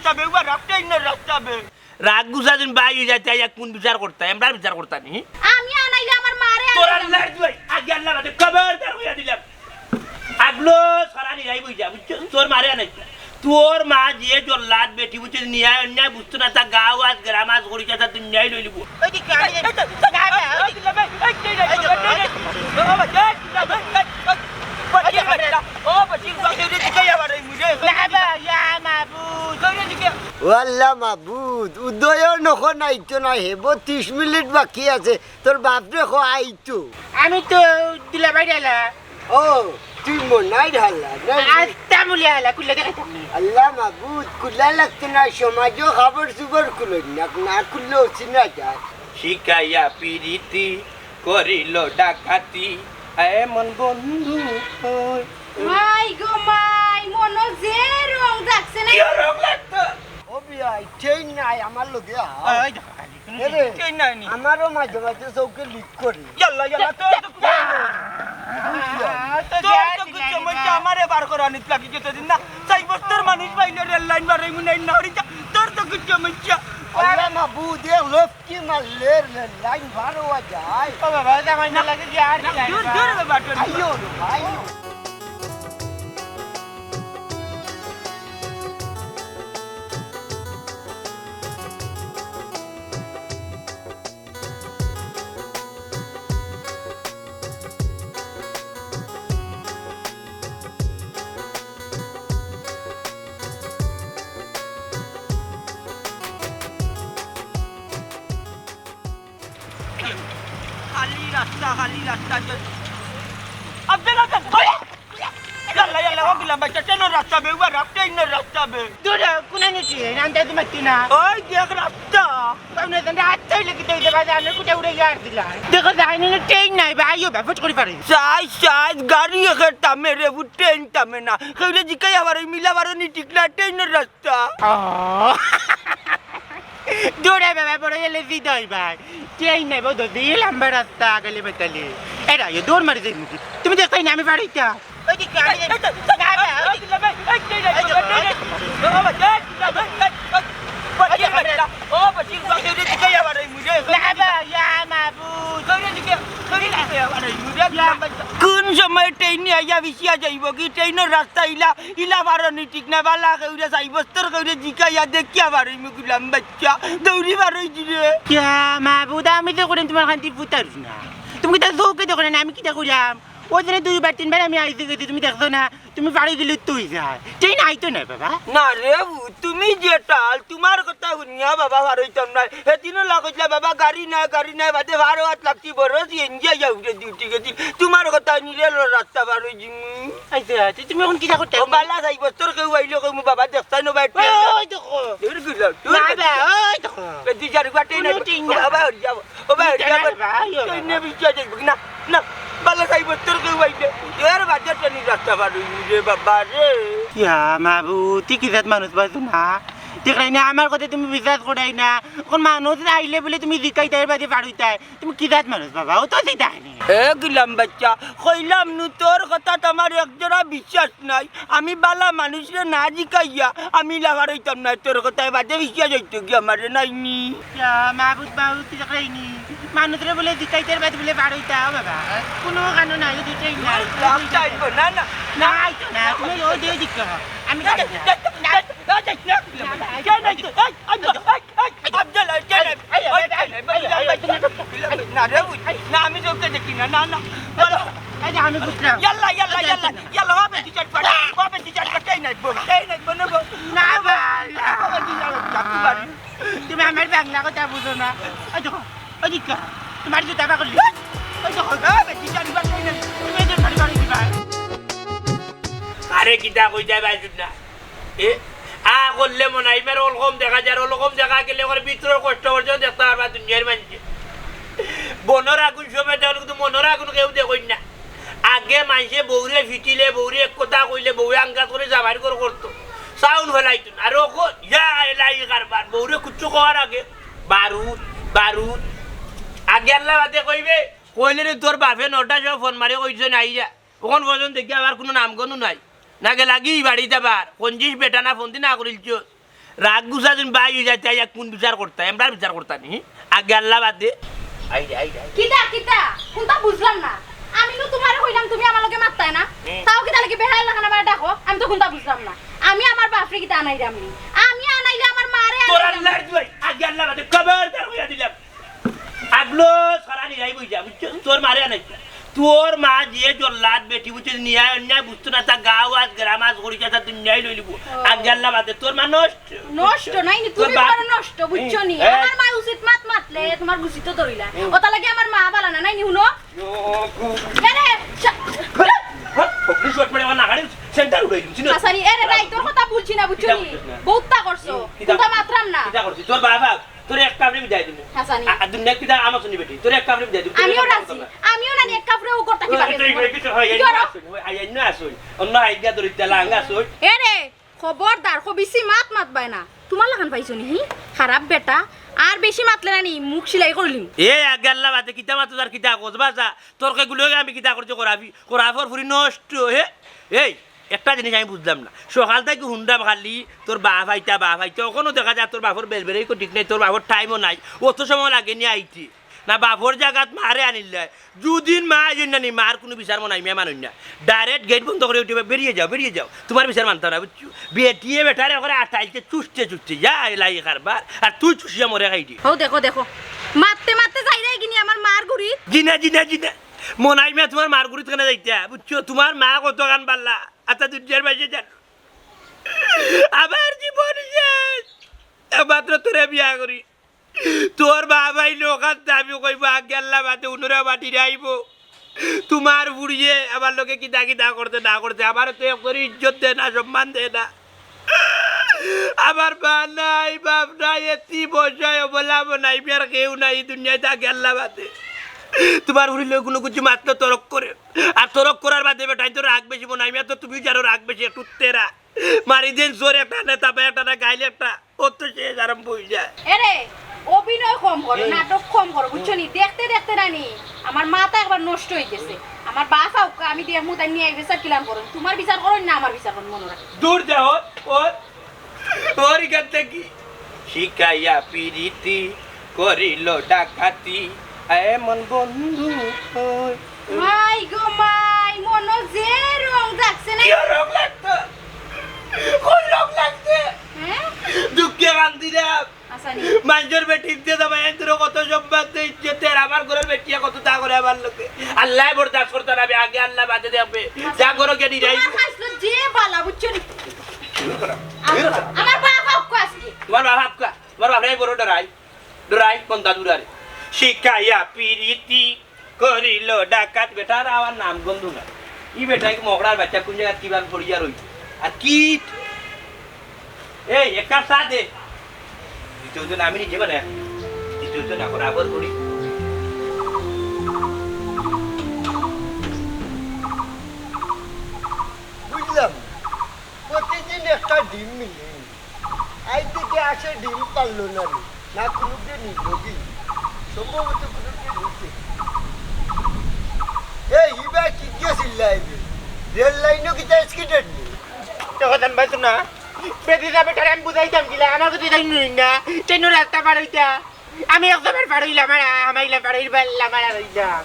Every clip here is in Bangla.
রাস্তা বে উবা রাস্তা ইন রাস্তা বে রাগ গুসা দিন বাই হয়ে যাইতে এক কোন বিচার করতে আমরা বিচার করতা নি আমি আনাইলে আমার মারে তোর আল্লাহ দুই আগে আল্লাহ বাদে খবরদার হইয়া দিলাম আগলো সারানি যাই বুঝা বুঝছো তোর মারে আনাই তোর মা যে জল্লাদ বেটি বুঝছে নিয়া অন্যায় বুঝতো না তা গাঁও আজ গ্রাম আজ করিছে তা দুনিয়ায় লইলিব ওই কি গাড়ি ওয়াল্লা মাবুদ উদয়ও নখন আইতো না হেব 30 মিনিট বাকি আছে তোর বাপ দেখো আইতো আমি তো দিলা বাইডালা ও তুই মনাই ঢালা আস্তা মুলিয়ালা কুল্লা দেখা আল্লাহ মাবুদ কুলা লাগতো না সমাজও খবর সুবর কুলো না কুলো চিনা যায় শিকাইয়া পিরিতি করিল ডাকাতি এমন বন্ধু মাই গো মাই মনো যে রং যাচ্ছে না কি রং লাগতো ও বিয়াই চেইন নাই আমার লগে এই চেইন নাই নি আমারও মাঝে মাঝে চৌকে লিক করে ইয়াল্লা ইয়াল্লা তো কিছু মধ্যে আমারে বার করা নিত লাগি যেতে দিন না চাই বস্তর মানুষ পাইলে রেল লাইন বারে মুনাই না হরি তোর তো কিছু মধ্যে আল্লাহ মাবুদ এ লফকি মারলে লাইন ভার হওয়া যায় ও বাবা জামাই না লাগে যে আর দূর দূর বাটো আইও ভাই খালি রাস্তা আব্দুল ইয়াল্লা ইয়াল্লা ও গিলা বাচ্চা চলো রাস্তা বে উবা রাস্তা ইন রাস্তা বে দুরা কোনা নিছি নান্দা দিমাতিনা ওই দেখ রাস্তা তাহলে তো রাস্তাই লাগি দেই দেবা জানো কুটা উড়ে যার দিলা দেখো যাইনি না ট্রেন নাই ভাইও বাফট করে পারে সাই গাড়ি এখানে টামে রে বু ট্রেন টামে না কইলে জিকাই আবার মিলা বারনি টিকলা ট্রেনের রাস্তা দুরা বাবা বড় এলে দিদই ভাই ট্রেন নাই বড় দিল লম্বা রাস্তা গলে বেতলে এরা এ দৌড় মারি দেই মুকি তুমি দেখতাই না আমি বাড়িটা ওই কি গাড়ি কোন সময় ট্রেন আইয়া বিছিয়া যাইব কি ট্রেনের রাস্তা ইলা বারনি ঠিক না বালা কইরা সাইবস্তর কইরা জিকাইয়া দেখিয়া বারই মুকুলাম বাচ্চা দৌড়ি বারই দিলে क्या माबूदा আমি তো করেন তোমার খান্তি ফুটার না তুমি তো জোকে তো করেন আমি কি তা কইলাম ওই দিনে দুইবার তিনবার আমি আইতে গেছি তুমি দেখছো না তুমি বাড়ি গেলে তুই যায় ট্রেন আইতো না বাবা না রে তুমি যেটাল তোমার কথা শুনিয়া বাবা বারইতাম না হেদিনও লাগছিলা বাবা গাড়ি নাই বাদে বারো হাত লাগছি বড় এনজয় যাউরে ডিউটি গেছি তোমার কথা নিলে রাস্তা বারই জিমু আইতে আইতে তুমি এখন কি তা করতে ও বালা যাই বস্তর কেউ আইলো কই মু বাবা দেখছাই ন বাই ওই দেখো এর গিলা বাবা ওই দেখো দি জারি বাটে নাই বাবা হরি যাব ও বাবা হরি যাব তুই নে বিচা যাইব না না বালা যাই বস্তর কেউ আইলে এর বাদে টনি রাস্তা বারই রে বাবা রে ইয়া মাবুদ তুই কি জাত মানুষ বাজু না দেখাই না আমার কথা তুমি বিশ্বাস করাই না কোন মানুষ আইলে বলে তুমি জিকাইতাই বাদে পারুইতাই তুমি কি জাত মানুষ বাবা ও তো দিতাই নি এ গিলাম বাচ্চা কইলাম নু তোর কথা তোমার একজোড়া বিশ্বাস নাই আমি বালা মানুষরে না জিকাইয়া আমি লাগার হইতাম না তোর কথায় বাদে বিশ্বাস হইতো কি আমার নাইনি ইয়া মাবুদ বাবু তুই দেখাই নি মানুষরে বলে জিকাইতাই বাদে বলে পারুইতা বাবা কোনো কারণ নাই দিতাই না না না না আইতো না তুমি ওই দিয়ে জিকা আমি আমি চোখে দেখি না না না আমি বুঝলাম ইয়াল্লা ইয়াল্লা ইয়াল্লা ইয়াল্লা হবে টিচার পাড়া হবে টিচার কাটাই নাই বনবো না বাবা তুমি আমার বাংলা কথা বুঝো না ওই দেখো ওই দিকা তোমার জুতা বা করলি ওই দেখো হবে টিচার বাড়ি না তুমি এদের বাড়ি বাড়ি দিবা আরে কিটা কই যায় বাজু না এ আ করলে মনে হয় মেরে ওরকম দেখা যায় ওরকম দেখা গেলে ওর ভিতরে কষ্ট করছে দেখতে পারবা দুনিয়ার মানুষ বনর আগুন সময় দেওয়ার কিন্তু মনের আগুন কেউ দেখুন না আগে মানুষে বৌরে ফিটিলে বৌরে এক কথা কইলে বৌরে আঙ্গাত করে যাবার করে করতো সাউন্ড ফেলাইতো আর এলাই কারবার বৌরে কুচ্ছু করার আগে বারুদ বারুদ আগে আল্লাহ বাদে কইবে কইলে রে তোর বাপে 9টার সময় ফোন মারে কইছে নাই যা ওখান পর্যন্ত দেখি আবার কোনো নামগণও নাই নাগে লাগি বাড়ি যাবার 25 বেটা না ফোন দি না করিলছ রাগ গুছা দিন বাই হয়ে যাইতে আইয়া কোন বিচার করতা আমরা বিচার করতা নি আগে আল্লাহ বাদ দে আইডা আইডা কিতা কিতা কোনটা বুঝলাম না আমি নো তোমারে কইলাম তুমি আমার লগে মারতাই না তাও কিতা লাগি বেহাল লাগানা মার ডাকো আমি তো কোনটা বুঝলাম না আমি আমার বাপরে কিতা আনাইরাম নি আমি আনাইলে আমার মারে তোর আল্লাহর দুই আগে আল্লাহ বাদ দে খবরদার হইয়া দিলাম আগলো সারা নিরাই বুঝা বুঝছো তোর মারে আনাই তোর মা যে জল্লাদ বেটি বুঝছে নিয়া অন্যায় বুঝতো না তা গাঁও আজ গ্রাম আজ করিছে তা দুনিয়ায় লই লিব আগে আল্লাহ বাদ দে তোর মা নষ্ট নষ্ট নাই নি তুমি বড় নষ্ট বুঝছো নি আমার মা উচিত মাত মাতলে তোমার বুঝিত ধরিলা ওটা লাগি আমার মা বালা না নাই নি হুনো আরে পুলিশ ওয়াট পড়ে না গাড়ি সেন্টার উড়াই দিছি না আসানি এরে রাই তোর কথা বলছি না বুঝছো নি বহুতটা করছো কোনটা মাত্রাম না কিটা করছিস তোর বাবা তোর এক কাপড়ে বিদায় দিন হাসানি আর দুনিয়া কিটা আমার শুনি বেটি তোর এক কাপড়ে বিদায় দিন আমিও রাজি আমিও না এক কাপড়ে ও করতে কি পারে আইন না আসুন অন্য আইডিয়া ধরে তেলাঙ্গা আসুন এরে খবরদার বেশি মাত মাতবাই না তোমার লাগান পাইছো নি খারাপ বেটা আর বেশি মাতলে না নি মুখ সিলাই করলিম এ আগে আল্লাহ বাদে কিতা মাতো তার কিতা কসবা যা তোর কেগুলো আমি কিতা করতে করাফর ফুরি নষ্ট হে এই একটা জিনিস আমি বুঝলাম না সকাল থেকে হুন্ডা খালি তোর বাপ আইতা ওখানেও দেখা যায় তোর বাপর বেলবেরেই ঠিক নেই তোর বাপর টাইমও নাই অত সময় লাগে নিয়ে আইতি না বাপর জায়গাত মারে আনিলে দুদিন মা আইন না নি মার কোনো বিচার মনে নাই মেয়ে মানুষ না ডাইরেক্ট গেট বন্ধ করে উঠে বেরিয়ে যাও তোমার বিচার মানতে না বুঝছো বেটিয়ে বেটারে করে আটাইতে চুষতে যা লাই কারবার আর তুই চুষিয়া মরে খাইটি হও দেখো মারতে মারতে যাই রে কিনি আমার মার গুড়ি জিনা মনাই মা তোমার মার গুড়ি থেকে যাইতা বুঝছো তোমার মা কত গান পারলা আচ্ছা দুর্যার বাইরে যান আবার জীবন শেষ মাত্র তোরে বিয়া করি তোর বাবাই লোকার দাবি কইব আগে আল্লাহ বাদে উনরা বাটি আইব তোমার বুড়িয়ে আমার লোকে কিতা করতে না করতে আমার তো একবারে ইজ্জত দেয় না সম্মান দেয় না আমার মা নাই বাপ নাই এতি বসায় বলাব নাই আর কেউ নাই দুনিয়ায় থাকে আল্লাহ বাদে তোমার বুড়ি লোক কোনো কিছু মাত্র তরক করে আর তরক করার বাদে বেটাই তো রাগ বেশি মনে হয় তো তুমি যারো রাগ বেশি একটু তেরা মারি দিন জোর একটা নেতা একটা না গাইলে একটা ও তো সে আরম্ভ হয়ে যায় এরে অভিনয় কম করো নাটক কম করো বুঝছো নি দেখতে রানি আমার মাথা একবার নষ্ট হয়ে গেছে আমার বাসাও আমি দিয়ে মুতাই নিয়ে বিচার কিলাম করো তোমার বিচার করো না আমার বিচার করো মনে রাখো দূর যাও ওর এখান থেকে শিখাইয়া পিরিতি করিল ডাকাতি এমন বন্ধু মাই গো মাই মনো যে রং যাচ্ছে না কি রং লাগতো কোন রং লাগছে হ্যাঁ দুঃখে কান্দি রে আসানি মানুষের বেটি দিয়ে দেবে এন্দ্র কত সম্মান ইজ্জতের আমার ঘরের বেটিয়া কত তা করে আমার লোকে আল্লাহ বরদাস্ত করতে হবে আগে আল্লাহ বাদে দেবে যা করো কে নিরাই হাসলো যে বালা বুঝছো নি আমার বাবা আজকে তোমার বাপ নাই বড় ডরাই কোন দাদুরারে শিখাইয়া পিরিতি করিল ডাকাত বেটার আমার নাম বন্ধু না ই বেটাকে মকড়ার বাচ্চা কোন জায়গা কিভাবে পড়িয়া রইছে আর কি এই একটা সাথে দ্বিতীয়জন আমি নিজে মানে দ্বিতীয়জন এখন আবার করি বুঝলাম প্রতিদিন একটা ডিম মিলে আজ থেকে আসে ডিম পারলো না রে না কোনো দিন নিল কি সম্ভবত কোনো দিন নিচ্ছে এই ইবা কি গেছিল রেল লাইনও কি যাই স্কিটেড নেই তখন বাসু না বেদি যাবে তার আমি বুঝাইতাম কিলা আমার কথা তাই নুই না ট্রেন রাস্তা পার হইতা আমি একবার পার হইলাম আর আমাইলা পার হইলাম আর হইলাম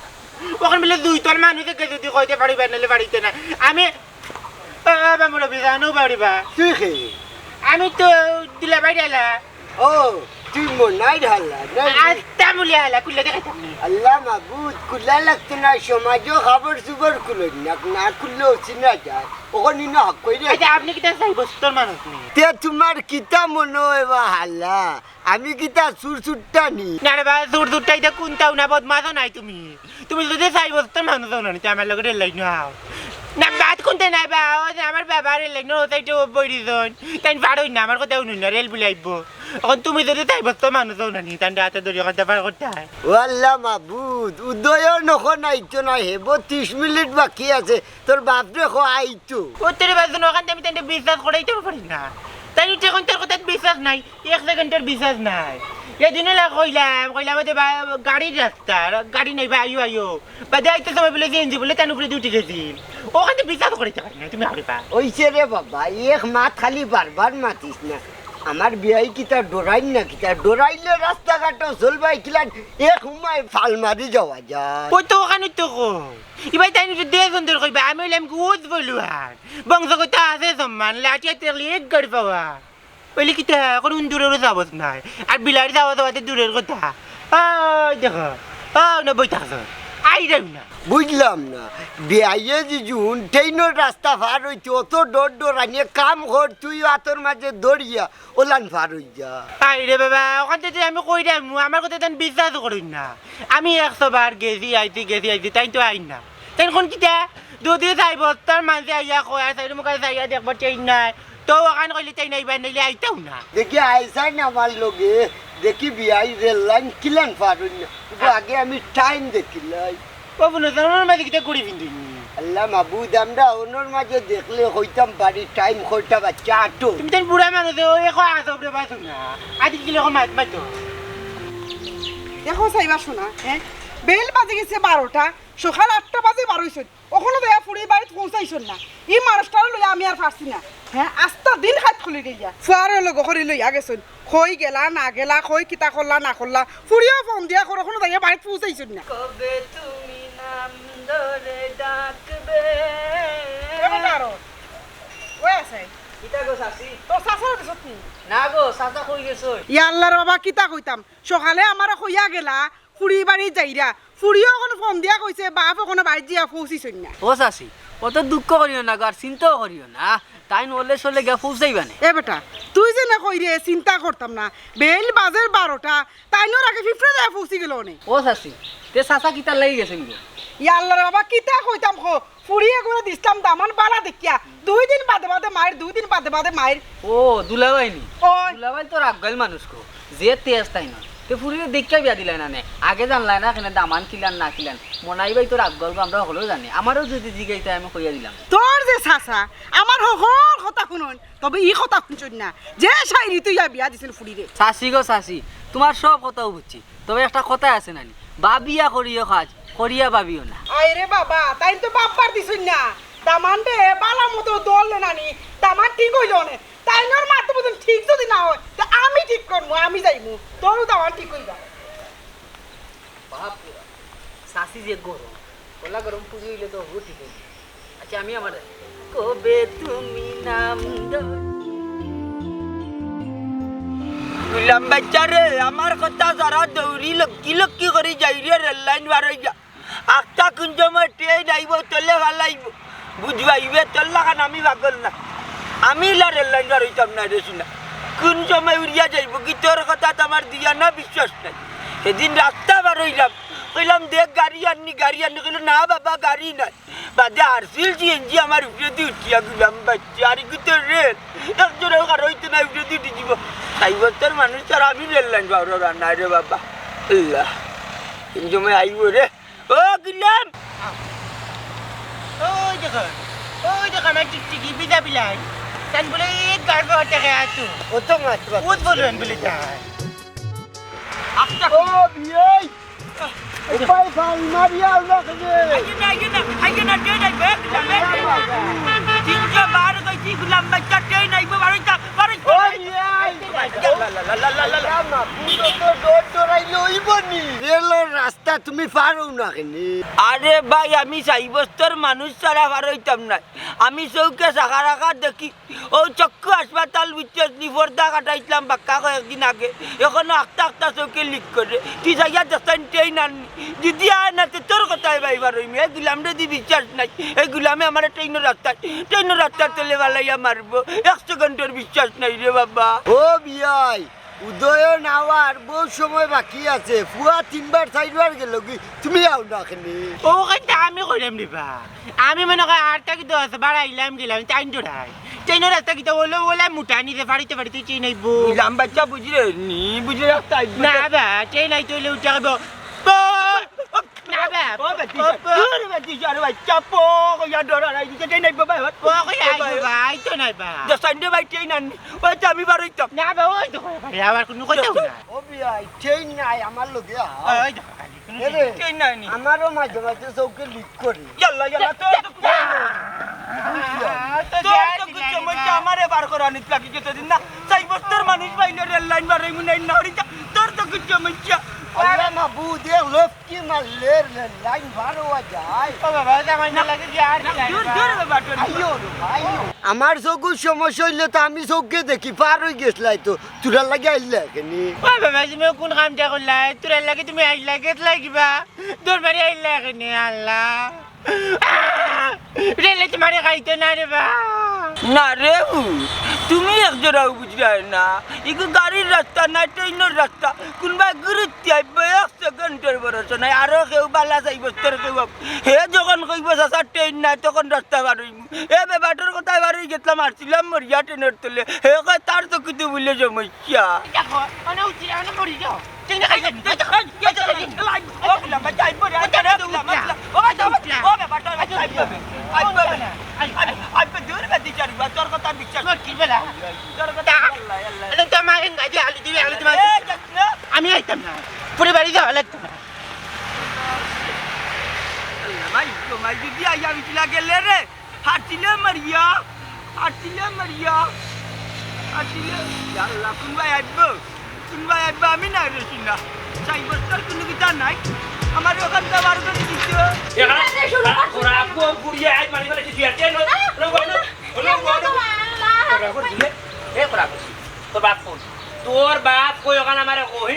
ওখানে বলে দুই তোর মানুষকে যদি কইতে পারিবা নাহলে পারিতে না আমি বাবা মোর বিজানো পারিবা তুই খেয়ে আমি তো দিলা বাইরে ও তুই মনাই ঢালা আস্তা মুলি আলা কুলে দেখাইতাম আল্লাহ মাহবুদ কুলা লাগতো না সমাজও খাবার সুবার খুলো না খুললেও চিনা যায় ওখানে না হক করে আচ্ছা আপনি কি তাই বস্তর মানুষ নেই তে তোমার কিতা মনে হয় বা হাল্লা আমি কিতা সুরসুরটা নি না রে বা দূর দূরটাই তো কোনটাও না বদমাশও নাই তুমি যদি চাই বস্তর মানুষ হও না আমার লগে রেল লাইন হাও না বাদ কোনটা নাই বা আমার বাবা রেল লাইন ওটাইতো বইরিজন তাই পারই না আমার কথা শুনুন না রেল বলে আইব এখন তুমি যদি তাই বস্তর মানুষ হও না তাই হাতে ধরে কথা পার করতে হয় ও আল্লাহ মাহবুদ উদয়ও নখন আইতো না হেব 30 মিনিট বাকি আছে তোর বাপরে খো আইতো উত্তরে বাজন ওখান আমি তাই বিশ্বাস করাইতে পারি না তাই এখন তোর কথা বিশ্বাস নাই 1 সেকেন্ডের বিশ্বাস নাই এদিনে কইলাম গাড়ির রাস্তা গাড়ি নাই বা আইও বা যাইতে সময় বলে চেঞ্জ বলে তার উপরে ডিউটি গেছিল ওখানে বিশ্বাস করাইতে পারি না তুমি আগে পা ওইছে রে বাবা এক মাত খালি বারবার মাতিস না আমার বিয়াই কিতা ডরাই না কিতা ডরাইলে রাস্তাঘাট চলবাই কিলা এক সময় ফাল মারি যাওয়া যায় ওই তো ওখানে তো এবার তাই নিতে দেশন কইবা আমি হইলাম গুজ বলুয়ার বংশগত আছে সম্মান লাঠিয়া তেলি এক গাড়ি পাওয়া বলি কিতা কোন দূরের যাবত নাই আর বিলাড়ি যাওয়া যাওয়াতে দূরের কথা দেখো না বই থাকছো আই যাও না বুঝলাম না বিয়াইয়ে যুন ট্রেনের রাস্তা পার হইতে অত ডর ডরানিয়ে কাম কর তুই আতর মাঝে দৌড়িয়া ওলান পার হই যা আই রে বাবা ওখান থেকে আমি কই দাম আমার কথা তেন বিশ্বাস করিন না আমি 100 বার গেছি আইছি তাই তো আইন না তাই কোন কিতা দুদিন যাইব তার মাঝে আইয়া কয় আছে মুখে যাইয়া দেখব চাই নাই তো ওখানে কইলে তাই নাই বানাইলে আইতাও না দেখি আইসাই না আমার লগে দেখি বিয়াই রেল লাইন কিলান পার হই না আগে আমি টাইম দেখিলাই বাবু না তোর মাঝে কিতা করি বিন্দুন আল্লাহ মাবুদ আমরা ওনার মাঝে দেখলে হইতাম বাড়ি টাইম খরটা বাচ্চা আটো তুমি তাই বুড়া মানুষ ওই এখন আসব রে বাসু না আজ কিলো মাছ মাছ দেখো চাইবা শোনা হ্যাঁ বেল বাজে গেছে 12টা সকাল 8টা বাজে বার হইছ ওখানে দেয়া ফুড়ি বাড়িতে পৌঁছাইছন না এই মানুষটার লইয়া আমি আর পারছি না হ্যাঁ আস্তা দিন হাত খুলে গিয়া ফুয়ারের লগ করে লইয়া গেছন কই গেলা না গেলা কই কিতা করলা না করলা ফুড়িও ফোন দিয়া করে ওখানে দেয়া বাড়িতে পৌঁছাইছন না কবে তুমি নাম ধরে ডাকবে ওই আছে কিতা গো শাসি তো সাসার দিছত নি না গো সাসা কই গেছো ইয়াল্লার বাবা কিতা কইতাম সকালে আমার কইয়া গেলা ফুড়ি বাড়ি যাইরা ফুড়িও ওখানে ফোন দিয়া কইছে বাপ ওখানে বাড়ি দিয়া পৌঁছিছন না ও চাষি অত দুঃখ করিও না গো আর চিন্তাও করিও না তাই নলে চলে গিয়া পৌঁছাইবানে এ বেটা তুই যে না কই রে চিন্তা করতাম না বেল বাজের 12টা তাই নোর আগে ফিফরে যায় পৌঁছি গেল নে ও চাষি তে চাচা কিতার লাগি গেছেন গো ইয়াল্লার বাবা কিতা কইতাম খো ফুড়িয়ে করে দিস্তাম দামান বালা দেখিয়া 2 দিন বাদে বাদে মায়ের 2 দিন বাদে বাদে মায়ের ও দুলাবাইনি ওই দুলাবাই তো রাগগাইল মানুষ গো যে তেজ তাই না তে ফুরিয়ে দেখিয়া বিয়া দিলাই না নে আগে জানলাই না কেন দামান কিলান না কিলান মনাইবাই তো রাগগল আমরা হলেও জানি আমারও যদি জিগাইতে আমি কইয়া দিলাম তোর যে চাচা আমার সকল কথা শুনুন তবে ই কথা শুনছুন না যে শাইরি তুই বিয়া দিছিল ফুড়িরে চাষি গো চাষি তোমার সব কথাও বুঝছি তবে একটা কথা আছে নানি বাবিয়া করিও কাজ করিয়া বাবিও না আইরে বাবা তাই তো বাপ্পার দিছুন না দামান দে বালা মতো দল নানি দামান ঠিক হইল নে তাই নর মারতে বলতেন ঠিক যদি না হয় তা আমি ঠিক করবো আমি যাইমু তোরও দামান ঠিক হইবা বাপরে চাষি যে গরম কলা গরম পুজো হইলে তো হবো ঠিক হইবে আচ্ছা আমি আমার কবে তুমি নাম গুলাম বাচ্চা রে আমার কথা যারা দৌড়ি লক্কি লক্কি করে যাই রে রেল লাইন বার হয়ে যা আখটা কোন সময় ট্রেন আইব চলে ভাল আইব বুঝবাইবে চললা খান আমি পাগল না আমি রেল লাইন বার হইতাম না রে শুনা কোন সময় উড়িয়া যাইব কি তোর কথা তো আমার দিয়া না বিশ্বাস নাই সেদিন রাস্তা বার হইলাম কইলাম দেখ গাড়ি আননি কইল না বাবা গাড়ি নাই বাদে আরসিল সিএনজি আমার উপরে দিয়ে উঠিয়া গুলাম বাচ্চা আর কি তো রেল একজনের কার হইতে না উপরে দিয়ে উঠে যাব 5 বছর মানুষ আর আমি রেল লাইন বাবু রান্না রে বাবা আল্লাহ কোন সময় আইব রে ও গুলাম ওই দেখো আমার টিকটিকি বিদা বিলাই তাই বলে এক গাড়ি হতে গেছো ও তো মাত্র বহুত বলেন বলে তাই ও বিয়াই উপায় ফাল মারিয়া আল্লাহ কে আইনা ট্রেন আইবে তিনটা বার কইছি গুলাম বাচ্চা ট্রেন আইবে বারোটা ও বিয়াই রামা পুরো তো ডর ডরাইলে হইবনি রেলের রাস্তা তুমি পারো না কেনি আরে ভাই আমি 6 বছর মানুষ ছাড়া পার হইতাম না আমি চৌকে চাকা রাখা দেখি ও চক্কু হাসপাতাল বিচেস নিফর্দা কাটাইছিলাম বাক্কা কয়েকদিন আগে এখনো আখটা চৌকে লিক করে তুই যাইয়া দেখছেন ট্রেন আননি যদি আয় না তোর কথাই ভাইবার হইমি এই গুলাম যদি বিশ্বাস নাই এই গুলামে আমার ট্রেনের রাস্তা চলে বেলাইয়া মারবো 1 সেকেন্ডের বিশ্বাস নাই রে বাবা ও বিয়াই উদয়ন আওয়ার বহু সময় বাকি আছে ফুয়া 3বার 4বার গেল কি তুমি আও না কেনি ও কথা আমি কইলাম দিবা আমি মনে করি 8টা কি 10 বার আইলাম গেলাম টাইম জোড়াই ট্রেনের রাস্তা কি তো ওলা মুটা নিতে পারিতে ট্রেন আইব গুলাম বাচ্চা বুঝলে নি বুঝলে রাস্তা না বা ট্রেন আইতে হইলে উঠে যাবো না বা বাচ্চা পো কইয়া ডরা নাই দিতে ট্রেন আইব ভাই ও কই আই তো নাই বা সানডে ভাই ট্রেন আননি ওই তো আমি বার হইতাম না বা ওই তো আবার কোনো কথা না ও বিয়াই ট্রেন নাই আমার লগে ওই তো এরে ট্রেন নাই নি আমারও মাঝে মাঝে চৌকে লিক করি ইয়াল্লা তোর তো কিছু আমার আমারে বার করা নিত লাগি যতদিন না 4 বছর মানুষ পাইলে রেল লাইন বারে মুনাই না হরি তোর তো কিছু সমস্যা আল্লাহ মাহবুব এ লফকি মারলে লাইন ভালো যায় ও বাবা জামাই না লাগে যে আর দূর দূর বাটো আইও রে ভাই আমার চোখের সমস্যা হইলে তো আমি চোখে দেখি পার হয়ে গেছলাই তো তোরা লাগে আইলে কেনি ও বাবা তুমি কোন কামটা করলাই তোর লাগে তুমি আইলা গেছলাই কিবা দূর বাড়ি আইলা কেনে আল্লাহ রেলে তোমারে খাইতে না রে বা না রে তুমি একজোড়াও বুঝলাই না ইগো গাড়ির রাস্তা না ট্রেনের রাস্তা কোনবা গুরুত্ব আইবে 1 সেকেন্ডের বরস নাই আরো কেউ বালা যাইব তোর কেউ হে যখন কইব সাসা ট্রেন নাই তখন রাস্তা বার হইব এ বেবাটোর কথা বার হই গেতলাম আসছিলাম মরিয়া ট্রেনের তলে হে কয় তার তো কিছু বললে সমস্যা দেখো অনে উঠি অনে মরি যাও চিন্তা খাইছেন ও বলা বাজাই পড়ে আরে ও ও বেবাটোর বাজাই পড়ে আইবে দূর বাদি চারি তোর কথা বিশ্বাস কি বেলা তোর কথা আল্লাহ আল্লাহ তো মারেন গাজি আলি দিবি আলি দিবি আমি আইতাম না পুরো বাড়ি যাওয়া লাগতো না আল্লাহ মাই দিদি আইয়া বিচলা গেলে রে হাতিলে মারিয়া হাতিলে আল্লাহ কোন ভাই আইব আমি না রেছি না 4 বছর কোনো কিতা নাই আমার ওখান থেকে বার করে দিছো ওরা কোন পুরিয়া আই মারি ফেলেছি তুই আতে নো তোর বাপ কই ওখানে আমারে কই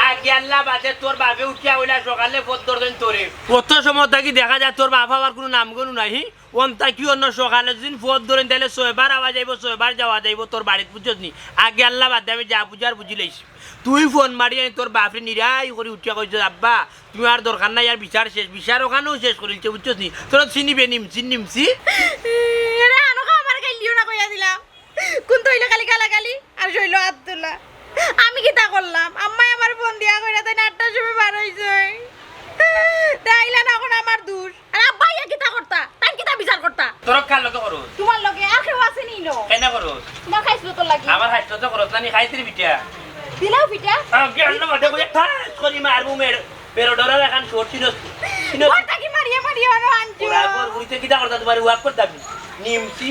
আগে আল্লাহ বাদে তোর বাপে উঠিয়া হইলা সকালে পদ্মর দিন তোরে কত সময় থাকি দেখা যায় তোর বাপ আবার কোনো নাম গনু নাই ওনটা কি অন্য সকালে দিন পদ ধরেন তাহলে 6 বার আওয়া যাইব 6 বার যাওয়া যাইব তোর বাড়িতে বুঝছস নি আগে আল্লাহ বাদে আমি যা বুঝার বুঝি লাইছি তুই ফোন মারি তোর বাপরে নিরাই করে উঠিয়া কইছ আব্বা তুমি আর দরকার নাই আর বিচার শেষ বিচার ওখানেও শেষ করিলছে বুঝছস নি তোর চিনিবে নিমছি এরে আনোকা আমার গাইলিও না কইয়া দিলাম কোন তইলে খালি গালাগালি আর শৈল আব্দুল্লাহ আমি কি তা করলাম আম্মাই আমার ফোন দিয়া কইরা তাই 8টার সময় বার হইছে তাইলা না এখন আমার দোষ আর আব্বা ইয়া কি তা করতা তাই কি তা বিচার করতা তোর কাল লগে করো তোমার লগে আর কেউ আছে নিলো কেন করো তোমার খাইছিল তোর লাগি আমার হাসতো তো করো না খাইছিস বিটা দিলাও পিটা আগে আল্লাহ বাদে কই থাস করি মারবো মেরো ডরার এখন শর্ট সিনস ওটা কি মারিয়া আনো আনছো ওরা পর বুড়িতে কিটা করতা তোমার ওয়াক করতাম নিমছি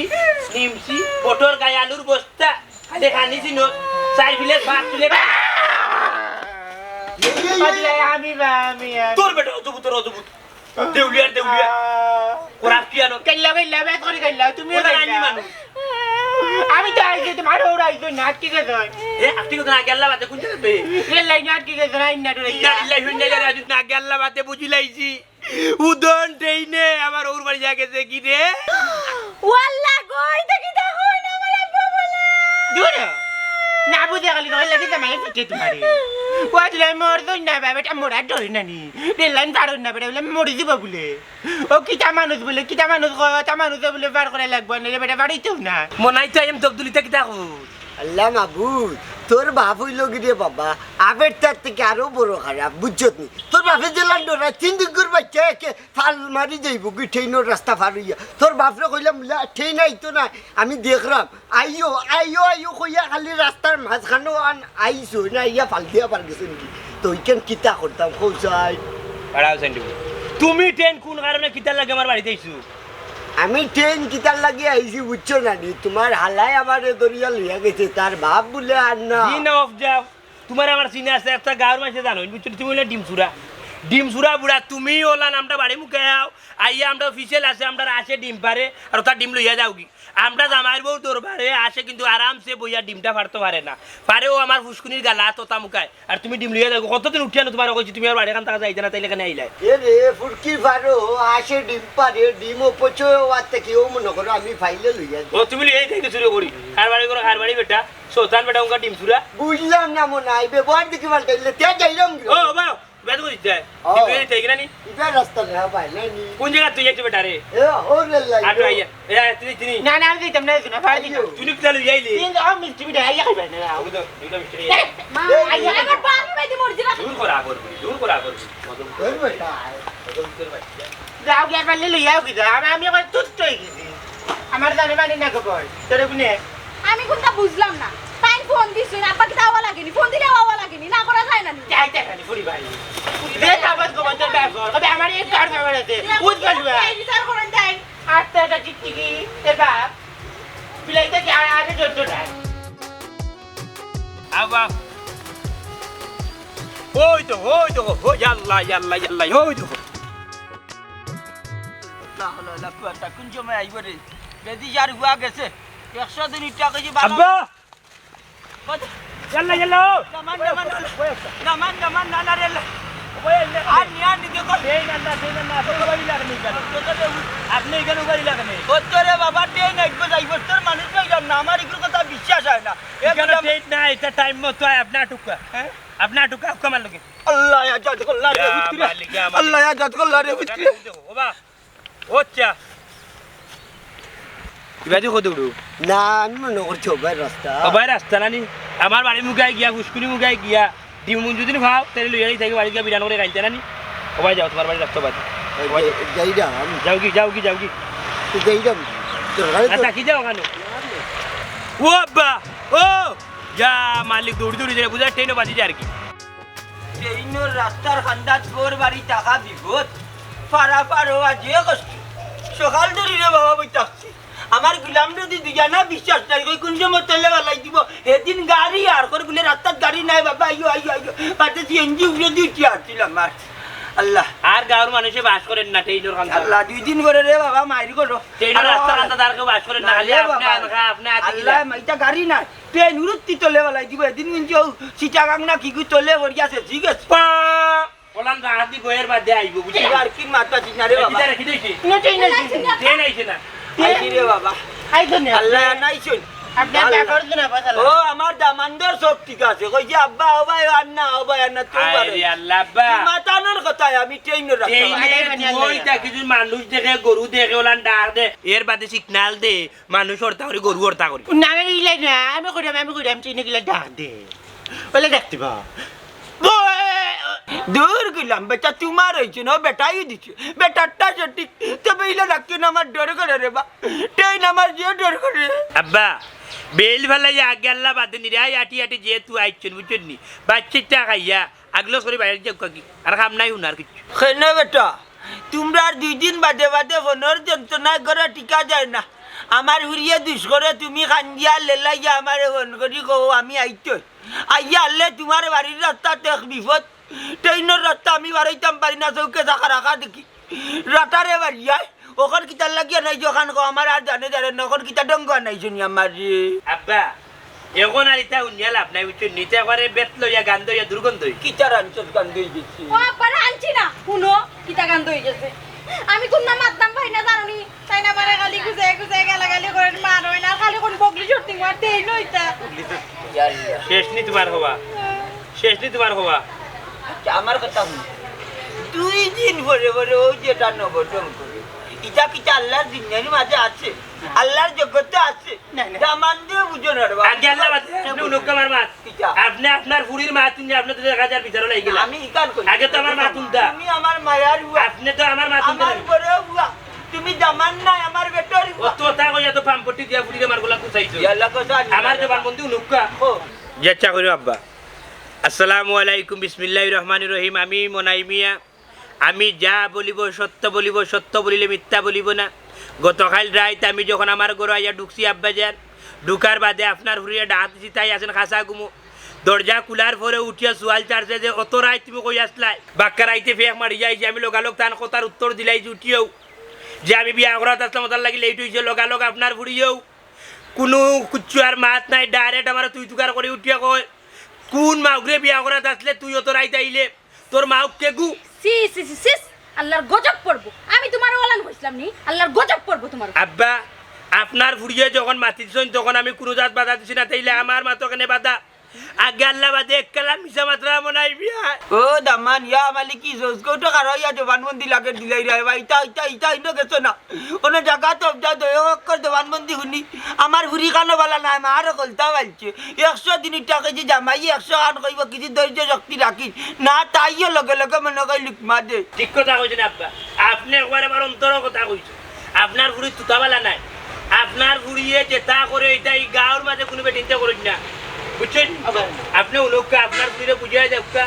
পটর গায়ে আলুর বস্তা খালি খানি ছিল 4 প্লেট ভাত তুলে আমি তোর বেটা অজুবুত দেউলিয়া ওরা কি আনো কেল্লা বেত করে কেল্লা তুমি ওরা আনি মানুষ আমি তো আইছে তোমার ওরা আইছো না কি গেছ এ আপনি কথা আগে আল্লাহ বাদে কোন যাবে রেল লাইন আর কি গেছ না ইন্না রে ইন্না ইল্লাহি ওয়া ইন্না ইলাইহি রাজিউন আগে আল্লাহ বাদে বুঝি লাইছি উদন দেইনে আমার ওর বাড়ি যা গেছে কি রে ওয়াল্লাহ কই দেখি তা কই না আমার আব্বা বলে দূর না বুঝে গেলি তো লাগি জামাই পিছে তোমারে ওয়াজলে মোর তো না বেটা মোরা ডরি না নি রেল লাইন পারো না বেটা বলে মরি দিব বলে ও কিটা মানুষ বলে কিটা মানুষ বলে বার করে লাগবে না বেটা বাড়িতেও না মনাই তো এম তবদুলিতে কিটা কো আল্লাহ মাহবুব তোর বাপ হইল গিরে বাবা আবের তার থেকে আরো বড় খারাপ বুঝছত নি তোর বাপে যে লান্ডরা 3 দিন করে বাচ্চা একে ফাল মারি যাইব কি ট্রেনের রাস্তা পার হইয়া তোর বাপরে কইলাম ট্রেন আইতো না আমি দেখলাম আইও কইয়া খালি রাস্তার মাঝখানে আইছো না ইয়া ফাল দিয়া পার গেছে নাকি তো ওইখান কিতা করতাম কৌশাই পাড়াও সেন্ডু তুমি ট্রেন কোন কারণে কিটা লাগে আমার বাড়িতে আইছো আমি ট্রেন কিতার লাগিয়ে আইছি বুঝছো না নি তোমার হালাই আমারে দরিয়া লইয়া গেছে তার বাপ বলে আর না জিন অফ যাও তোমার আমার চিনে আছে একটা গাঁর মাঝে জানো বুঝছো তুমি হইলে ডিমসুরা বুড়া তুমি ওলা নামটা বাড়ি মুখে আও আইয়া আমরা অফিসিয়াল আছে আমরা আসে ডিম পারে আর তার ডিম লইয়া যাও কি আমরা জামাইর বউ দরবারে আসে কিন্তু আরামসে বইয়া ডিমটা ফাড়তে পারে না পারে ও আমার ফুসকুনির গালা তোতা মুখায় আর তুমি ডিম লইয়া যাও কতদিন উঠিয়ানো তোমার কইছি তুমি আর বাড়ি কান টাকা যাইতে না তাইলে কেন আইলাই এ রে ফুরকি পারো আসে ডিম পারে ডিম পচো ওয়াতে কি ও মনে করো আমি ফাইলে লইয়া ও তুমি লইয়াই থেকে শুরু করি কার বাড়ি বেটা সোতান বেটা উনকা ডিম সুরা বুঝলাম না মনে হয় ব্যবহার দেখি পাল্টাইলে তে যাইলাম ও বাবা বেদ কইছ যায় ডিম লইয়াই থেকে না নি ইটা রাস্তা না ভাই না নি কোন জায়গা তুই যাইছ বেটা রে এ ওরে লাই আটো আইয়া এ তিনি না আমি দিতাম না শুনা ফাড়ি দিতাম তুমি কি তাহলে যাইলি কিন্তু আমি মিষ্টি মিঠা আইয়া খাইবে না আমি তো এটা মিষ্টি মা আইয়া আমার বাপ বাইতে মরজি না দূর করা মদম ওই বেটা যাও গিয়া পারলে লইয়াও কি আমি এখন তুচ্ছ হয়ে গেছি আমার জানে মানে না খবর তোরে কোনে আমি কোনটা বুঝলাম না তাই ফোন দিছিস আব্বা কি দাওয়া লাগেনি ফোন দিলে আওয়া লাগেনি না করা যায় না নি যাইতে খালি ফুরি ভাই দে কাগজ গোবর তোর ব্যাপার কবে আমার এই কার ব্যাপার আছে বুঝ গেল এই বিচার করেন তাই আটটা টিকটিকি এর বাপ বিলাইতে কি আর যত নাই আবা ওই তো ও আল্লাহ আল্লাহ আল্লাহ ওই তো কোন সময় আইব রে বেদি যার হুয়া গেছে 100 টাকা কেজি আব্বা আল্লাহ আল্লাহ নামান না রে আর নিয়া নিকে কো আপনি কেন গাড়ি লাগানে তোরে বাবা ট্রেন একবার যাইব তোর মানুষ পাইলাম না আমার এগুলো কথা বিশ্বাস হয় না কেন ডেট না এটা টাইম মতো আয় আপনার টুকা হ্যাঁ আপনার টুকা কমাল লগে আল্লাহ আজাদ করলা রে ভিতরে আল্লাহ আজাদ করলা রে ভিতরে ওবা ওচ্চা ইবাদি কদুড়ু না আমি মনে করছি ওবাই রাস্তা ওবাই রাস্তা নানি আমার বাড়ি মুগাই গিয়া ফুসকুনি মুগাই গিয়া ডিমুন যদি ভাও তাহলে লইয়াই থাকি বাড়ি গিয়া বিরান করে খাইতে নানি ওবাই যাও তোমার বাড়ি রাস্তা বাদ যাইরাম যাও কি যাইরাম আচ্ছা কি যাও কেন ও আব্বা ও যা মালিক দৌড়ি দৌড়ি যায় বুঝা ট্রেনও বাজি যায় আর কি ট্রেনের রাস্তার খান্দাত গোর বাড়ি টাকা বিপদ পারা হওয়া যে কষ্ট সকাল ধরে রে বাবা বইতাছি আমার গুলাম যদি দুজানা বিশ্বাস নাই কই কোন সময় তেলে বালাই দিব এদিন গাড়ি আর করে বলে রাস্তার গাড়ি নাই বাবা আইও পাতে সিএনজি উড়ে দিচ্ছি আসছিলাম মার আল্লাহ আর গাঁর মানুষে বাস করেন না ট্রেনের খান্তা আল্লাহ 2 দিন করে রে বাবা মাইরি করো ট্রেনের রাস্তা খান্তা তার কেউ বাস করেন না খালি আপনি আল্লাহ মাইটা গাড়ি নাই ট্রেন উড়তি তোলে বালাই দিব এদিন কিন্তু সিটাগাং না কি তোলে বড়িয়াছে ঠিক আছে বললাম রাহাতি বইয়ের বাদে আইব বুঝি আর কি মাত্রা চিনা রে বাবা রেখে দিয়েছি না ট্রেন ট্রেন আইছে না আইছি রে বাবা আইছো না আল্লাহ নাই শুন আপনার ব্যাপার তো না পাতালা ও আমার দামানদার সব ঠিক আছে কই যে আব্বা হবে আর না হবে আর না তুই পারে আরে আল্লাহ আব্বা মাতানোর কথা আমি ট্রেনের রাস্তা ওইটা কিছু মানুষ দেখে গরু দেখে ওলান ডাক দে এর বাদে সিগনাল দে মানুষ হর্তা করে গরু হর্তা করে না আমি ইলাই না আমি কইরাম চিনি গিলা ডাক দে বলে দেখতে বা দূর গেলাম বেটা তোমার হয়েছে না বেটাই দিচ্ছে বেটারটা সঠিক তবে ইলা রাখছে না আমার ডর করে রে বা ট্রেন আমার যে ডর করে আব্বা বেল ফেলাই আগে আল্লাহ বাদে নিরাই আটি আটি যেহেতু আইছেন বুঝছেন নি বাচ্চাটা খাইয়া আগলো করে বাইরে যাও কি আর খাম নাই উনার কিছু খেলে বেটা তোমরা আর 2 দিন বাদে বাদে ফোনের যন্ত্রণায় করে টিকা যায় না আমার হুরিয়ে দুষ করে তুমি খাঞ্জিয়া লেলাইয়া আমার ফোন করি কো আমি আইতো আইয়া আনলে তোমার বাড়ির রাস্তা দেখ বিপদ ট্রেনের রাস্তা আমি বাড়াইতাম পারি না চৌকে থাকা রাখা দেখি রাতারে বাড়িয়ায় ওখান কিতার লাগিয়া নাই যখন আমার আর জানে না ওখান কিতা ডঙ্গ নাই শুনি আমার রে আব্বা এখন আর এটা উনিয়া লাভ নাই বুঝছেন নিতে করে বেত লইয়া গান দইয়া দুর্গন্ধ কিতার আনছত গান দই দিচ্ছি ও আব্বারে আনছি না শুনো কিতা গান হয়ে গেছে আমি কোন না মারতাম ভাই না জানি তাই না মারে গালি গুজে গালাগালি করে মার হয় না খালি কোন বগলি ছড়তি মার দেই নইতা শেষ নি তোমার হবা শেষ নি তোমার হবা আমার কথা শুন 2 দিন পরে পরে ওই যেটা নবটন করে ইটা কিটা আল্লাহর জিন্নার মাঝে আছে আল্লাহর জগতে আছে দামান দিয়ে বুঝো না রে আগে আল্লাহ বাদে আপনি উনকা মার মাত আপনি আপনার ফুরির মা তুমি আপনি তো 1000 ভিতরে লাগি গেল আমি ইকান করি আগে তো আমার মা তুলতা তুমি আমার মায়ার হুয়া আপনি তো আমার মা তুলতা আমার বড় হুয়া তুমি দামান নাই আমার বেটর ও তো তা কইয়া তো পাম্পটি দিয়া ফুরিরে মারগুলা কুচাইছো আল্লাহ কথা আমার জবান বন্ধু উনকা ও যেটা কইরো আব্বা আসসালামু আলাইকুম বিসমিল্লাহির রহমানির রহিম আমি মোনাইমিয়া আমি যা বলিব সত্য বলিলে মিথ্যা বলিব না গতকাল রাত আমি যখন আমার ঘর আইয়া ঢুকছি আব্বা যান ঢুকার বাদে আপনার হুড়িয়া ডাক দিছি তাই আছেন খাসা গুমো দরজা খোলার পরে উঠিয়া সুয়াল চারছে যে অত রাত তুমি কই আসলাই বাক্কা রাইতে ফেক মারি যাইছি আমি লগালগ তান কথার উত্তর দিলাই যে উঠিও যে আমি বিয়া করাত আসলাম তার লাগি লেট হয়েছে লগালগ আপনার হুড়িয়েও কোনো কুচ্ছু আর মাত নাই ডাইরেক্ট আমার তুই তুকার করে উঠিয়া কয় কোন মাউগ্রে বিয়া করাত আসলে তুই অত রাইতে আইলে তোর মাউক কে গু সিস আল্লাহর গজব পড়বো আমি তোমার ওলান কইছিলাম নি আল্লাহর গজব পড়বো তোমার আব্বা আপনার ফুরিয়ে যখন মাতিছেন তখন আমি কোনো জাত বাধা দিছি না তাইলে আমার মাতো কেনে বাধা আগে আল্লাহ বাদে এক কালাম মিশা মাত্রা মনাই বিয়া ও দামান ইয়া মালিক কি জোস কোটো কারো ইয়া জবানবন্দি লাগে দিলাই রে ভাই ইটা ইনো গেছো না ওনে জায়গা তো যা দয় কর জবানবন্দি হুনি আমার হুরি কানো বালা নাই মার কলতা বলছে 100 দিন টাকা যে জামাই 100 আন কইব কিছু ধৈর্য শক্তি রাখি না তাইও লগে লগে মনে কই লিখমা দে ঠিক কথা কইছেন আব্বা আপনি একবার আমার অন্তর কথা কইছেন আপনার হুরি তুতাবালা নাই আপনার হুরিয়ে যেটা করে এটা এই গাঁর মাঝে কোনো বেটিনতে করেন না বুঝছেন আপনি উলোককে আপনার হুরিরে বুঝিয়ে যাওকা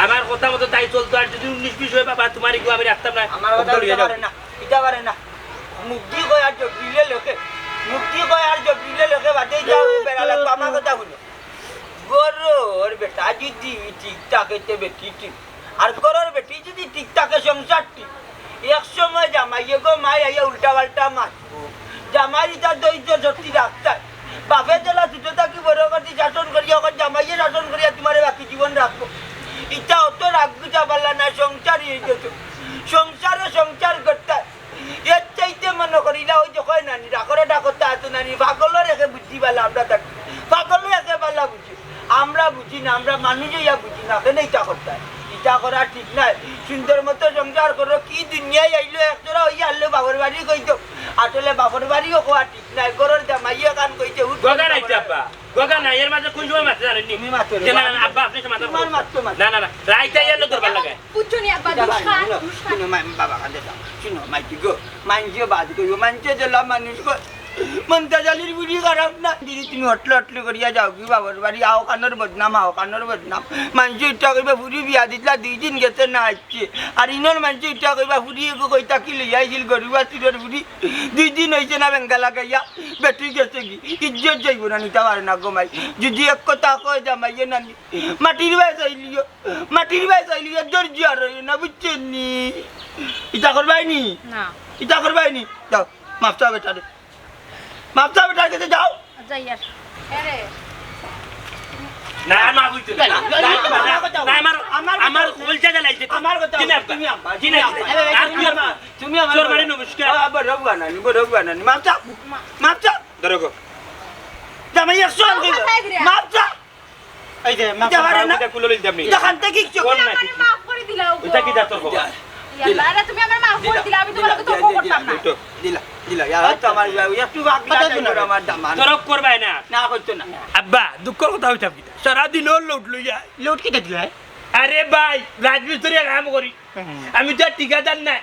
আমার কথা মতো তাই চলতো আর যদি 19-20 হয়ে বাবা তোমার এগুলো আমি রাখতাম না আমার কথা এটা পারে না মুক্তি কই আর দিলে লোকে মুক্তি কয় আর জবরিলে লোকে বাদে যাও বেড়া লাগবো আমার কথা শুনো গরর বেটা যদি ঠিক থাকে তে বেটি ঠিক আর গরর বেটি যদি ঠিক থাকে সংসার ঠিক এক সময় জামাইয়ে গো মাই আইয়া উল্টা পাল্টা মারবো জামাই তার দৈর্য শক্তি রাখতার বাপের জেলা দুটো থাকি বড় করতে শাসন করিয়া ওখানে জামাইয়ে শাসন করিয়া তোমার বাকি জীবন রাখবো ইটা অত রাখবো যা পারলা না সংসার হয়ে যেত সংসারে সংসার করতে এর চাইতে মনে করি না ওই যে কয় নানি ডাকরে ডাকতে আসতো নানি পাগল রেখে বুঝি পারলা আমরা থাকি পাগল রেখে পারলা বুঝি আমরা বুঝি না আমরা মানুষে ইয়া বুঝি না কেন ইটা করতে ইটা করা ঠিক নাই সুন্দর মতো সংসার করো কি দুনিয়ায় আইলো একজোড়া হইয়া আনলো বাবার বাড়ি কইতো আসলে বাবার বাড়িও কোয়া ঠিক নাই গরর জামাইয়া কান কইছে গগা নাই আব্বা গগা নাই এর মাঝে কোন সময় মারতে জানেন তুমি মারতে না না আব্বা আপনি মারতে তোমার মারতো মার না না না রাইতে এলো তোর ভালো লাগে বুঝছো নি আব্বা দুষ্কা শুনো বাবা কাঁদে দাও শুনো মাইকি গো মানছে বাদ করবো মানছে জেলা মানুষ গো মমতা জালির বুড়ি খারাপ না দিদি তুমি হটলে হটলে করিয়া যাও কি বাবার বাড়ি আও কানোর বদনাম মানছে ইটা কইবা ফুরি বিয়া দিতলা 2 দিন গেছে না আসছে আর ইনর মানছে ইটা কইবা ফুরি এগো কইতা কি লইয়া আইছিল গরিবা তিরর বুড়ি 2 দিন হইছে না বেঙ্গা লাগাইয়া বেটি গেছে কি ইজ্জত যাইব না নিতে পারে না গোমাই যদি এক কথা কয় জামাইয়ে নানি মাটির বাই চাইলিও ধৈর্য আর না বুঝছেন নি ইটা করবাইনি না ইটা করবাইনি যাও মাফটা বেটারে মাপটা বেটার কাছে যাও যাই আর আরে না মা বুঝতে না আমার বলতে লাইছে আমার কথা জিনা তুমি আব্বা জিনা তুমি আমার তোর বাড়ি নমস্কার বড় মাপটা ধরো গো জামাই 100 আনবে মাপটা এই যে মাপটা না কুলো লই দামনি দেখান থেকে কি কোন না আমারে মাফ করে দিলাও গো এটা কি দাতর গো ইয়াল্লা আরে তুমি আমারে মাফ করে দিলা আমি তোমাকে তো করতাম না দিলা ইয়া তো আমার একটু বাকি আমার দামান তরক করবাই না না করতে না আব্বা দুঃখর কথা হইতাম কি সারা দিন ওর লোট লইয়া লোট কি দিলা আরে ভাই রাজমিস্ত্রি কাম করি আমি তো আর ঠিকাদার না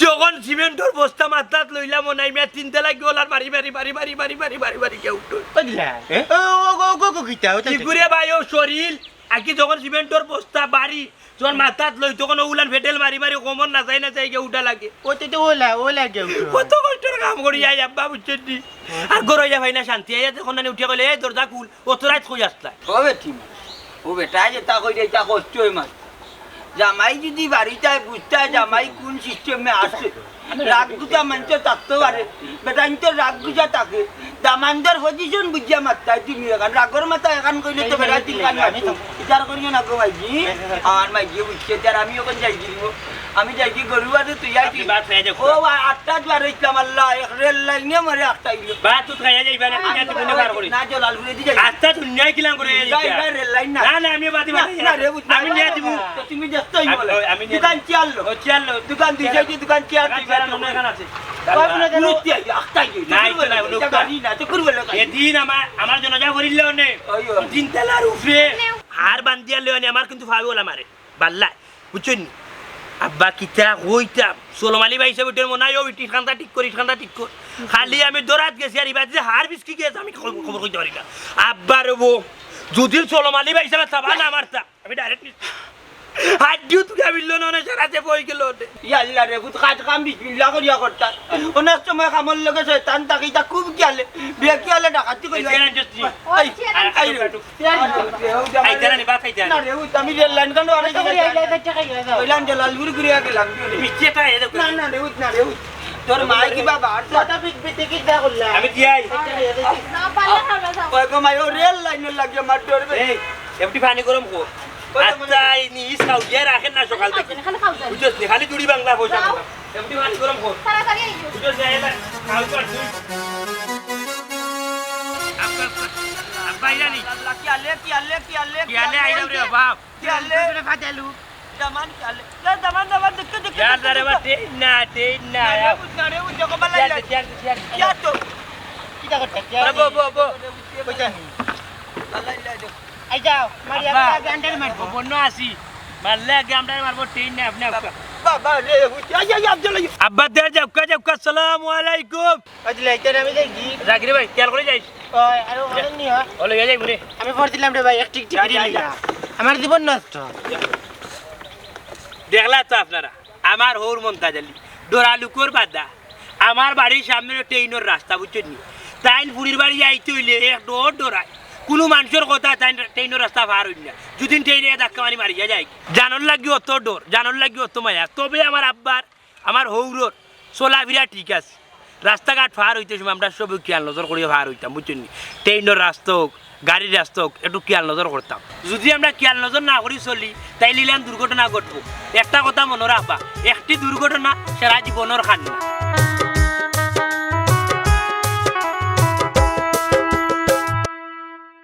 যখন সিমেন্টর বস্তা মাথাত লইলাম নাই মে 3 তলা গলার বাড়ি কে উঠো দিলা ও কিটা কি করে ভাই ও শরীর আকি যখন সিমেন্টর বস্তা বাড়ি যখন মাথাত লই তখন উলান ফেটেল মারি কমন না যাই কে উঠা লাগে ওতে তো ওলা গে কত কষ্টের কাম করি আই আব্বা বুঝছেন নি আর গরইয়া ভাই না শান্তি আইয়া যখন না উঠিয়া কইলে এই দরজা খুল অতরাত কই আসলা ও বেটি ও বেটা যে তা কই তা কষ্টই মাছ জামাই যদি বাড়িতে বুঝতে জামাই কোন সিস্টেমে আসে রাগ গুজা মানছে থাকতে পারে বেটা তো রাগ গুজা থাকে দামানদের পজিশন বুঝিয়া মাত্রায় তুমি এখন রাগর মাথা এখন কইলে তো বেটা তিন কান মারি বিচার করিও না গো ভাইজি আমার মাইজি বুঝছে তার আমি ওখানে যাই দিব আমি যাই কি গরু আছে তুই আইছি বাত খাইয়া যাও ও 8টা বার ইসলাম আল্লাহ এক রেল লাইনে মারে 8টা ইলো বাত তো খাইয়া যাইবা না কিনা তুমি বার করি না জলাল ঘুরে দি যাই আচ্ছা দুনিয়া কিলাম করে যাই রেল লাইন না না আমি বাতি না রে আমি নিয়ে দিব তো তুমি দেখতেই বলে আমি দোকান চাললো চলো দোকান দুই সাইডে দোকান চাল তুই গান মনে এখানে আছে নুতি আই আখতাই নাই তো নাই লোক গাড়ি না তো করবে লোক এদিন আমার জন্য যা করিল নে আইও তিন তলার উপরে আর বান্ধিয়া লয় আমার কিন্তু ফাবি ওলা মারে বাল্লা বুঝছেন আব্বা কিতা কইতাম সোলমালি ভাই হিসেবে মনে হয় ওই টিখানটা ঠিক কর খালি আমি দৌড়াত গেছি আর এবার যে হার বিস্কি গেছে আমি খবর কইতে পারি না আব্বা রে বউ যদি সোলমালি ভাই হিসেবে চাবা না মারতা আমি ডাইরেক্ট হাডিও তুই আবিল না সারাতে বই গেল ইয়াল্লা রে বুত কাজ কাম বিসমিল্লাহ করিয়া করতা অনেক সময় কামল লগে শয়তান তাকি তা খুব কিয়ালে বিয়া কিয়ালে ডাকাতি কইলা ওই আই রে আই জানি বাত আই জানি না রে আমি রেল লাইন কানো আরে কইলাম জলাল গুরি গুরিয়া গেলাম মিচেটা এ দেখো না রে তোর মাই কি বাবা ছটা বিতে কি দা করলা আমি দিয়াই না পাল্লা খাবে যাও ওই গো মাই ও রেল লাইন লাগে মার ধরবে এই এমটি পানি গরম কো আচ্ছা ইনি ইসাও ইয়া রাখেন না সকাল থেকে খালি খাও যাও বুঝছস নি খালি জুড়ি বাংলা পয়সা এমটি পানি গরম কো তাড়াতাড়ি আইও বুঝছস না এটা খাও কর তুই আব্বা ইরানি আল্লাহ কি আলে কি আলে আইরা রে বাপ কি আলে রে ফাটালু জামান কি আলে জামান দেখ यार रे बाटे ना রে ও জগো বালাই क्या तो কিটা করতে বো কইতা আল্লাহ ইল্লাহ আই যাও মারিয়া আগে আন্ডার মারবো বন্য আসি মারলে আগে আমরা মারবো ট্রেন না আপনি বাবা রে আই আব্দুল্লাহ আব্বা দে যাবকা আসসালামু আলাইকুম আজলে আইতে আমি দেখি জাগিরে ভাই খেয়াল করে যাইস ওই আর অনেক নি হয় ওলে যাই বলে আমি পড়ছিলাম রে ভাই এক টিক টিক দিলা আমার জীবন নষ্ট দেখলা তো আপনারা আমার হৌর মমতাজ আলী ডোরা লুকোর বাদা আমার বাড়ির সামনে ট্রেনের রাস্তা বুঝছেন নি তাই বুড়ির বাড়ি যাইতে হইলে এক ডোর ডোরায় কোনো মানুষের কথা তাই ট্রেনের রাস্তা পার হইল না যদি ট্রেনে ধাক্কা মারি মারিয়া যায় জানর লাগি অত ডোর জানর লাগি অত মায়া তবে আমার আব্বার আমার হৌরর চলাফেরা ঠিক আছে রাস্তাঘাট পার হইতে সময় আমরা সব খেয়াল নজর করিয়া পার হইতাম বুঝছেন নি ট্রেনের রাস্তা হোক গাড়ির রাস্তা হোক একটু খেয়াল নজর করতাম যদি আমরা খেয়াল নজর না করি চলি তাই নিলাম দুর্ঘটনা ঘটবো একটা কথা মনে রাখবা একটি দুর্ঘটনা সারা জীবনের খান না